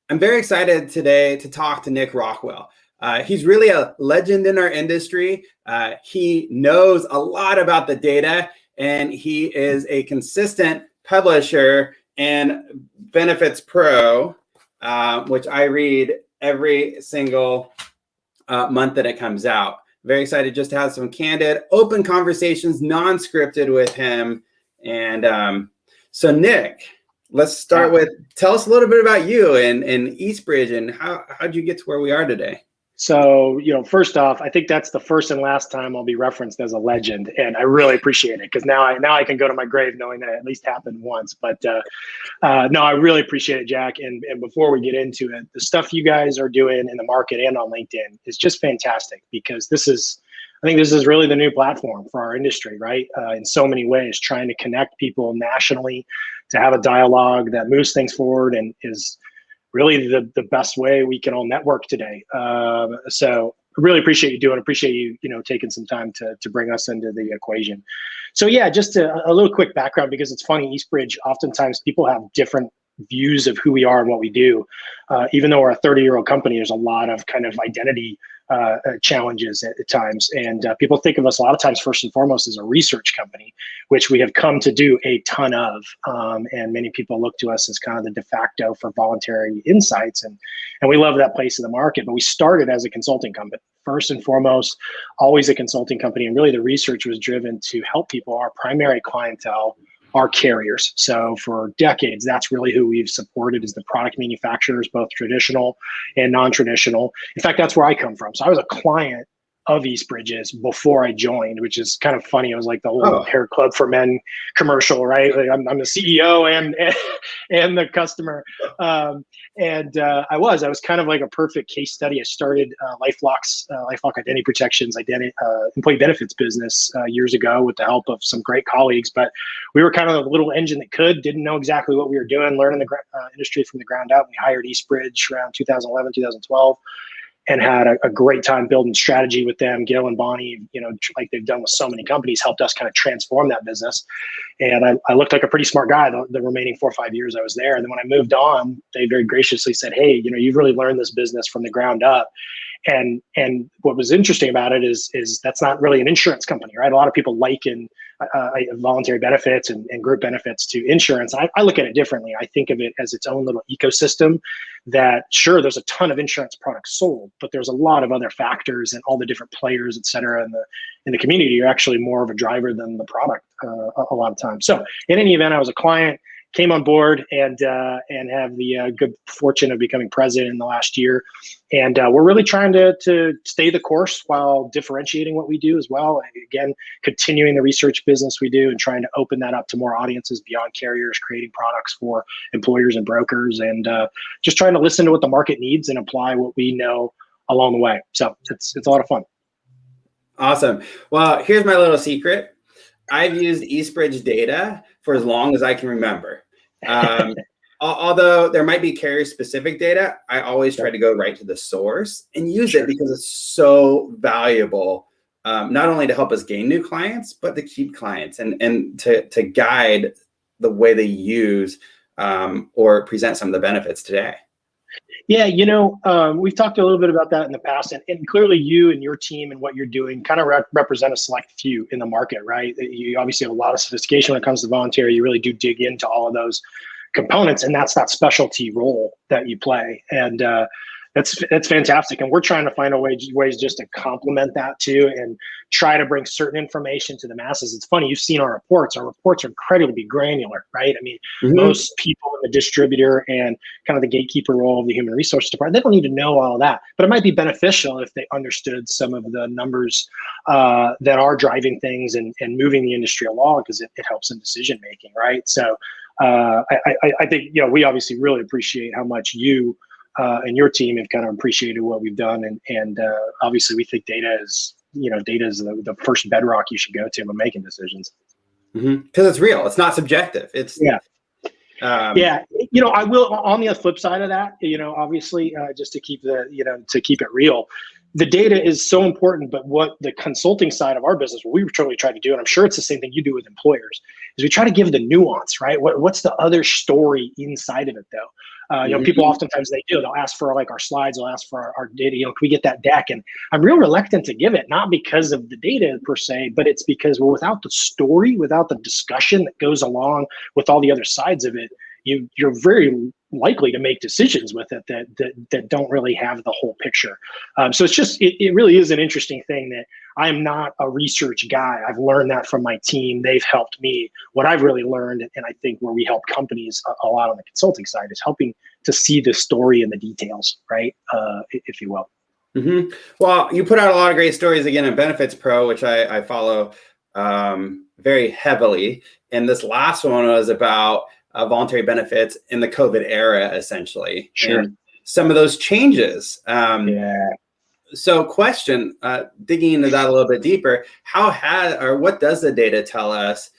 I'm very excited today to talk to Nick Rockwell. He's really a legend in our industry. He knows a lot about the data, and he is a consistent publisher and Benefits Pro, which I read every single month that it comes out. Very excited just to have some candid, open conversations, non-scripted with him. And so Nick, let's start with, tell us a little bit about you and Eastbridge and how'd you get to where we are today? So, first off, I think that's the first and last time I'll be referenced as a legend. And I really appreciate it because now I can go to my grave knowing that it at least happened once. But no, I really appreciate it, Jack. And before we get into it, the stuff you guys are doing in the market and on LinkedIn is just fantastic because I think this is really the new platform for our industry, right? In so many ways, trying to connect people nationally to have a dialogue that moves things forward and is really the best way we can all network today. So I really appreciate you taking some time to bring us into the equation. So yeah, just a little quick background because it's funny, Eastbridge, oftentimes people have different views of who we are and what we do. Even though we're a 30-year-old company, there's a lot of kind of identity challenges at times. And people think of us a lot of times, first and foremost, as a research company, which we have come to do a ton of. And many people look to us as kind of the de facto for voluntary insights. And we love that place in the market. But we started as a consulting company. First and foremost, always a consulting company. And really the research was driven to help people. Our primary clientele are carriers. So for decades, that's really who we've supported is the product manufacturers, both traditional and non-traditional. In fact, that's where I come from. So I was a client of Eastbridge's before I joined, which is kind of funny. It was like the whole Hair Club for Men commercial, right? Like I'm the CEO and the customer. I was kind of like a perfect case study. I started LifeLock Identity Protections, employee benefits business years ago with the help of some great colleagues. But we were kind of the little engine that didn't know exactly what we were doing, learning the industry from the ground up. We hired Eastbridge around 2011, 2012. And had a great time building strategy with them. Gil and Bonnie, like they've done with so many companies, helped us kind of transform that business. And I looked like a pretty smart guy the remaining 4 or 5 years I was there. And then when I moved on, they very graciously said, hey, you've really learned this business from the ground up. And what was interesting about it is that's not really an insurance company, right? A lot of people liken voluntary benefits and group benefits to insurance. I look at it differently. I think of it as its own little ecosystem that, sure, there's a ton of insurance products sold, but there's a lot of other factors and all the different players, et cetera, in the community are actually more of a driver than the product a lot of times. So in any event, I was a client, came on board and have the good fortune of becoming president in the last year. And we're really trying to stay the course while differentiating what we do as well. And again, continuing the research business we do and trying to open that up to more audiences beyond carriers, creating products for employers and brokers, and just trying to listen to what the market needs and apply what we know along the way. So it's a lot of fun. Awesome. Well, here's my little secret. I've used Eastbridge data for as long as I can remember. Although there might be carrier-specific data, I always try to go right to the source and use it because it's so valuable, not only to help us gain new clients, but to keep clients and to guide the way they use or present some of the benefits today. Yeah, we've talked a little bit about that in the past, and clearly you and your team and what you're doing kind of represent a select few in the market, right? You obviously have a lot of sophistication when it comes to voluntary. You really do dig into all of those components, and that's that specialty role that you play. And that's fantastic. And we're trying to find ways just to complement that too and try to bring certain information to the masses. It's funny, you've seen our reports. Our reports are incredibly granular, right? I mean, most people in the distributor and kind of the gatekeeper role of the human resource department, they don't need to know all that, but it might be beneficial if they understood some of the numbers that are driving things and moving the industry along because it helps in decision making, right? So I think, we obviously really appreciate how much you and your team have kind of appreciated what we've done. And obviously we think data is the first bedrock you should go to when making decisions. Because it's real. It's not subjective. It's I will, on the flip side of that, obviously just to keep it real, the data is so important, but what the consulting side of our business, what we truly try to do, and I'm sure it's the same thing you do with employers, is we try to give the nuance, right? What's the other story inside of it though? People oftentimes they'll ask for like our slides, they'll ask for our data, can we get that deck? And I'm real reluctant to give it, not because of the data per se, but it's because without the story, without the discussion that goes along with all the other sides of it, you're very likely to make decisions with it that don't really have the whole picture. So it really is an interesting thing that I am not a research guy. I've learned that from my team. They've helped me. What I've really learned, and I think where we help companies a lot on the consulting side, is helping to see the story and the details, right? If you will. Mm-hmm. Well, you put out a lot of great stories again in Benefits Pro, which I follow very heavily. And this last one was about voluntary benefits in the COVID era, essentially. Sure. And some of those changes. Yeah. So question, digging into that a little bit deeper, what does the data tell us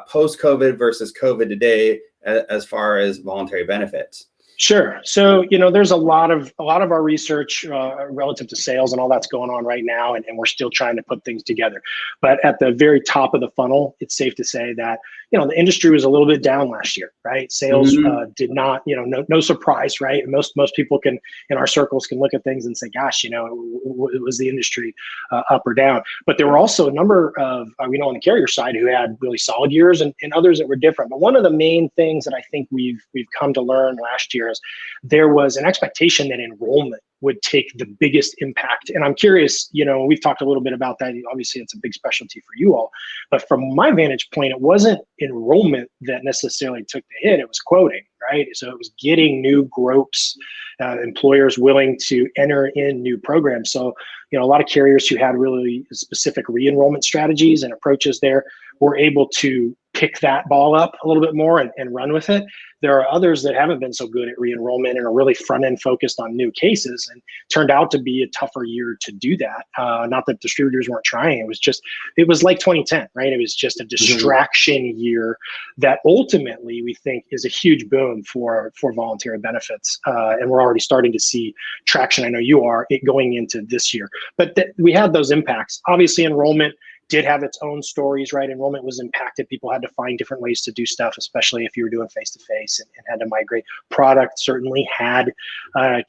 post-COVID versus COVID today as far as voluntary benefits? Sure. So, there's a lot of our research relative to sales and all that's going on right now, and we're still trying to put things together. But at the very top of the funnel, it's safe to say that, the industry was a little bit down last year, right? Sales did not, no surprise, right? Most people in our circles can look at things and say, gosh, was the industry up or down? But there were also a number of, on the carrier side who had really solid years and others that were different. But one of the main things that I think we've come to learn last year is there was an expectation that enrollment would take the biggest impact. And I'm curious, we've talked a little bit about that. Obviously, it's a big specialty for you all. But from my vantage point, it wasn't enrollment that necessarily took the hit. It was quoting, right? So it was getting new groups, employers willing to enter in new programs. So, a lot of carriers who had really specific re-enrollment strategies and approaches there were able to pick that ball up a little bit more and run with it. There are others that haven't been so good at re-enrollment and are really front-end focused on new cases, and turned out to be a tougher year to do that. Not that distributors weren't trying. It was like 2010, right? It was just a distraction year that ultimately we think is a huge boon for voluntary benefits. And we're already starting to see traction. I know you are, it going into this year. But we had those impacts. Obviously, enrollment did have its own stories, right? Enrollment was impacted. People had to find different ways to do stuff, especially if you were doing face-to-face and had to migrate. Product certainly had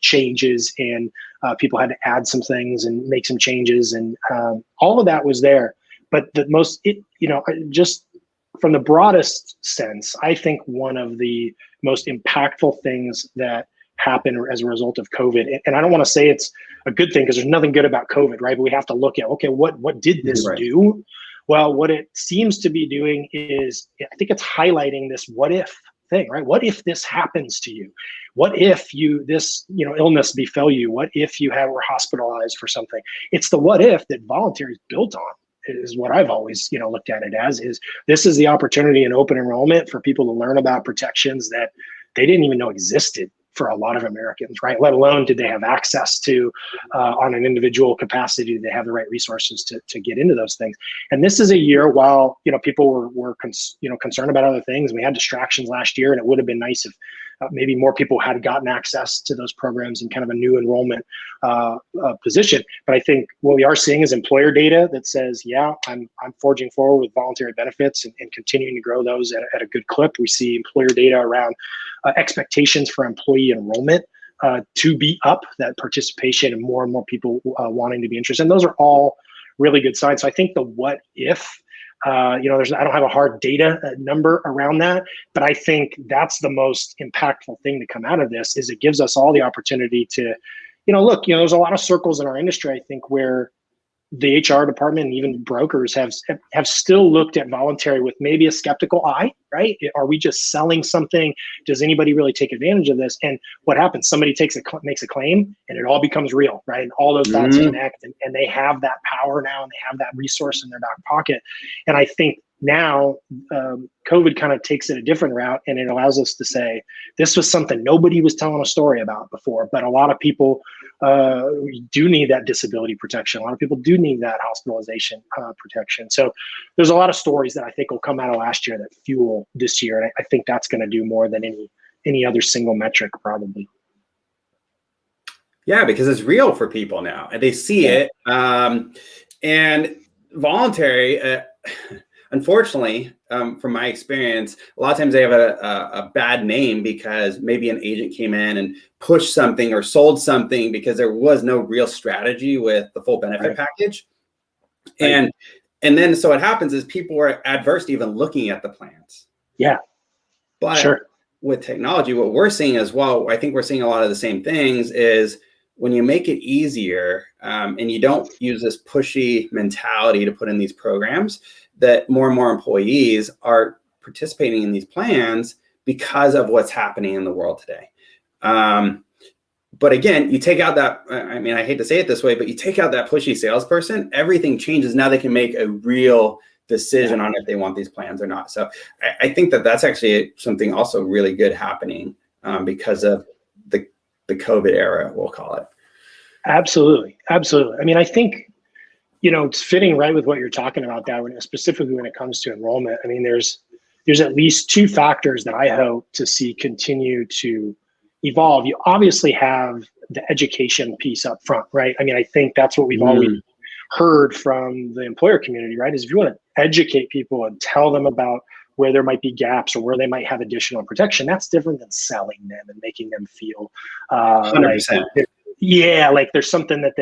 changes, and people had to add some things and make some changes, and all of that was there. But just from the broadest sense, I think one of the most impactful things that happened as a result of COVID, and I don't want to say it's a good thing because there's nothing good about COVID, right? But we have to look at, okay, what did this do? Well, what it seems to be doing is, I think it's highlighting this what if thing, right? What if this happens to you? What if this illness befell you? What if you were hospitalized for something? It's the what if that voluntary is built on, is what I've always looked at it as. Is this is the opportunity in open enrollment for people to learn about protections that they didn't even know existed for a lot of Americans, right? Let alone did they have access to on an individual capacity, did they have the right resources to get into those things? And this is a year while people were concerned about other things. We had distractions last year, and it would have been nice if maybe more people had gotten access to those programs in kind of a new enrollment position. But I think what we are seeing is employer data that says, yeah, I'm forging forward with voluntary benefits and continuing to grow those at a good clip. We see employer data around expectations for employee enrollment to be up, that participation, and more people wanting to be interested. And those are all really good signs. So I think the what if, I don't have a hard data number around that, but I think that's the most impactful thing to come out of this. Is it gives us all the opportunity to, look, there's a lot of circles in our industry, I think, where the HR department and even brokers have still looked at voluntary with maybe a skeptical eye, right? Are we just selling something? Does anybody really take advantage of this? And what happens? Somebody makes a claim, and it all becomes real, right? And all those dots connect, and they have that power now, and they have that resource in their back pocket. And I think now COVID kind of takes it a different route, and it allows us to say, this was something nobody was telling a story about before, but a lot of people do need that disability protection. A lot of people do need that hospitalization protection. So there's a lot of stories that I think will come out of last year that fuel this year. And I think that's going to do more than any other single metric, probably. Yeah, because it's real for people now, and they see it. And voluntary, unfortunately, from my experience, a lot of times they have a bad name because maybe an agent came in and pushed something or sold something because there was no real strategy with the full benefit package. And then so what happens is people are adverse to even looking at the plans. Yeah. But with technology, what we're seeing as well, I think we're seeing a lot of the same things, is when you make it easier and you don't use this pushy mentality to put in these programs, that more and more employees are participating in these plans because of what's happening in the world today. But again, you take out that, I mean, I hate to say it this way, but you take out that pushy salesperson, everything changes. Now they can make a real decision on if they want these plans or not. So I think that that's actually something also really good happening because of the COVID era, we'll call it. Absolutely. Absolutely. I mean, I think, it's fitting right with what you're talking about, that specifically when it comes to enrollment. I mean, there's at least two factors that I hope to see continue to evolve. You obviously have the education piece up front, right? I mean, I think that's what we've always heard from the employer community, right? Is if you want to educate people and tell them about where there might be gaps or where they might have additional protection, that's different than selling them and making them feel 100%. Like there's something that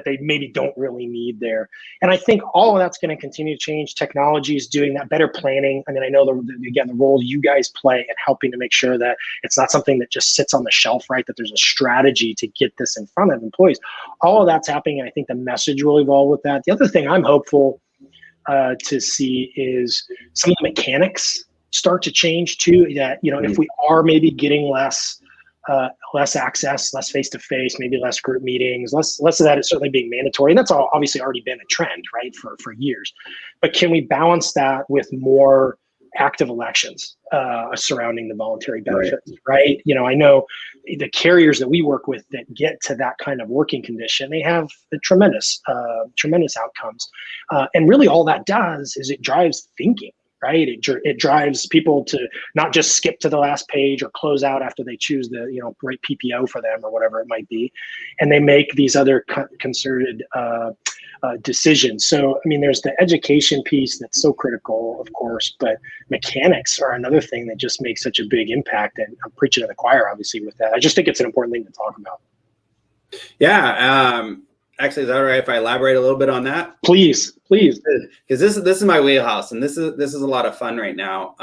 they maybe don't really need there. And I think all of that's going to continue to change. Technology is doing that, better planning. I mean, I know the role you guys play in helping to make sure that it's not something that just sits on the shelf, right? That there's a strategy to get this in front of employees. All of that's happening, and I think the message will evolve with that. The other thing I'm hopeful to see is some of the mechanics start to change too. That, if we are maybe getting less access, less face-to-face, maybe less group meetings, less of that is certainly being mandatory. And that's obviously already been a trend, right, for years. But can we balance that with more active elections surrounding the voluntary benefits, right? I know the carriers that we work with that get to that kind of working condition, they have tremendous outcomes. And really all that does is it drives thinking. Right, it drives people to not just skip to the last page or close out after they choose the right PPO for them or whatever it might be, and they make these other concerted decisions. So I mean, there's the education piece that's so critical, of course, but mechanics are another thing that just makes such a big impact. And I'm preaching to the choir, obviously, with that. I just think it's an important thing to talk about. Yeah. Actually, is that all right if I elaborate a little bit on that? Please. Because this is my wheelhouse, and this is a lot of fun right now.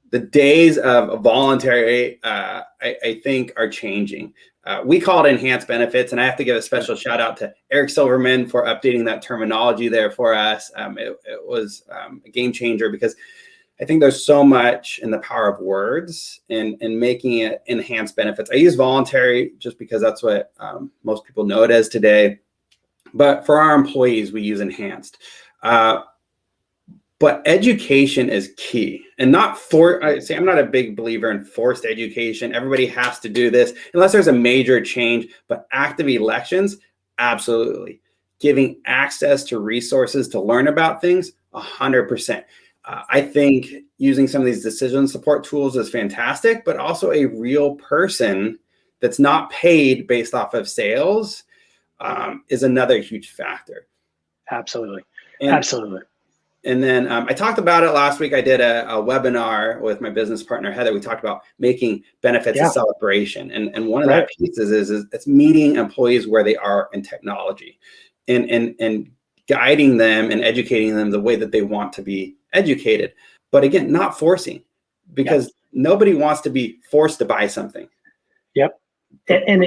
The days of voluntary, I think, are changing. We call it enhanced benefits, and I have to give a special shout out to Eric Silverman for updating that terminology there for us. It was a game changer, because I think there's so much in the power of words and making it enhanced benefits. I use voluntary just because that's what most people know it as today. But for our employees, we use enhanced. But education is key, and I'm not a big believer in forced education. Everybody has to do this unless there's a major change. But active elections, absolutely. Giving access to resources to learn about things, 100%. I think using some of these decision support tools is fantastic, but also a real person that's not paid based off of sales is another huge factor. Absolutely. And then I talked about it last week. I did a webinar with my business partner, Heather. We talked about making benefits a celebration. And one of that pieces is it's meeting employees where they are in technology and guiding them and educating them the way that they want to be educated. But again, not forcing, because nobody wants to be forced to buy something. Yep. And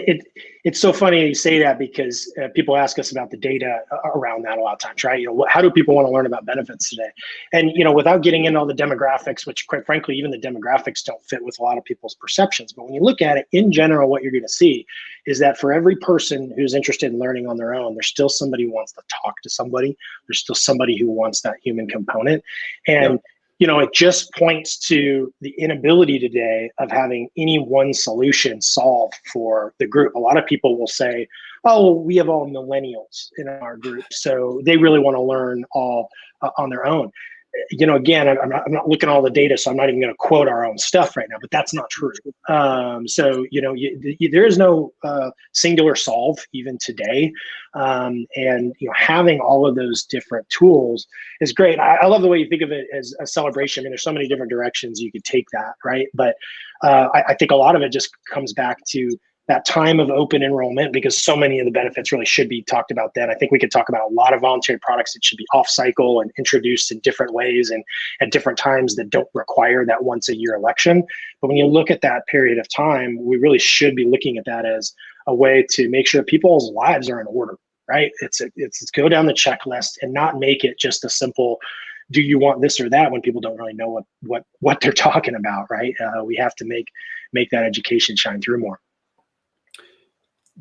it's so funny you say that, because people ask us about the data around that a lot of times, right? How do people want to learn about benefits today? And, without getting into all the demographics, which quite frankly, even the demographics don't fit with a lot of people's perceptions. But when you look at it in general, what you're going to see is that for every person who's interested in learning on their own, there's still somebody who wants to talk to somebody. There's still somebody who wants that human component. And it just points to the inability today of having any one solution solve for the group. A lot of people will say, oh, we have all millennials in our group, so they really want to learn all on their own. again, I'm not looking at all the data, so I'm not even going to quote our own stuff right now, but that's not true. So, there is no singular solve even today. And, having all of those different tools is great. I love the way you think of it as a celebration. I mean, there's so many different directions you could take that, right? But I think a lot of it just comes back to that time of open enrollment, because so many of the benefits really should be talked about then. I think we could talk about a lot of voluntary products that should be off cycle and introduced in different ways and at different times that don't require that once a year election. But when you look at that period of time, we really should be looking at that as a way to make sure people's lives are in order, right? It's go down the checklist and not make it just a simple, do you want this or that, when people don't really know what they're talking about, right? We have to make that education shine through more.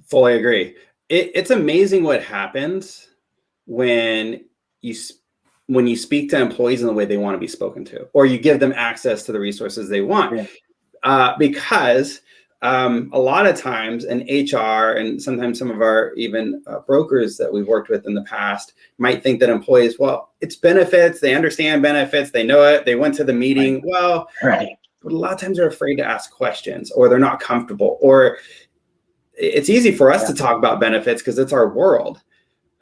Fully agree. It's amazing what happens when you speak to employees in the way they want to be spoken to, or you give them access to the resources they want. Yeah. Because a lot of times in HR, and sometimes some of our even brokers that we've worked with in the past might think that employees, well, it's benefits, they understand benefits, they know it, they went to the meeting. Right. Well, right. But a lot of times they're afraid to ask questions, or they're not comfortable, or it's easy for us to talk about benefits because it's our world,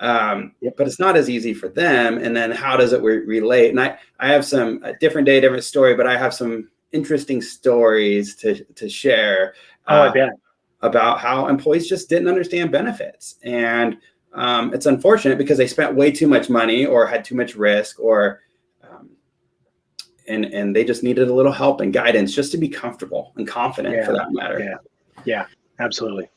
but it's not as easy for them. And then how does it relate? And I have some different day, different story, but I have some interesting stories to share about how employees just didn't understand benefits. And it's unfortunate because they spent way too much money or had too much risk, or and they just needed a little help and guidance just to be comfortable and confident for that matter. Yeah, absolutely.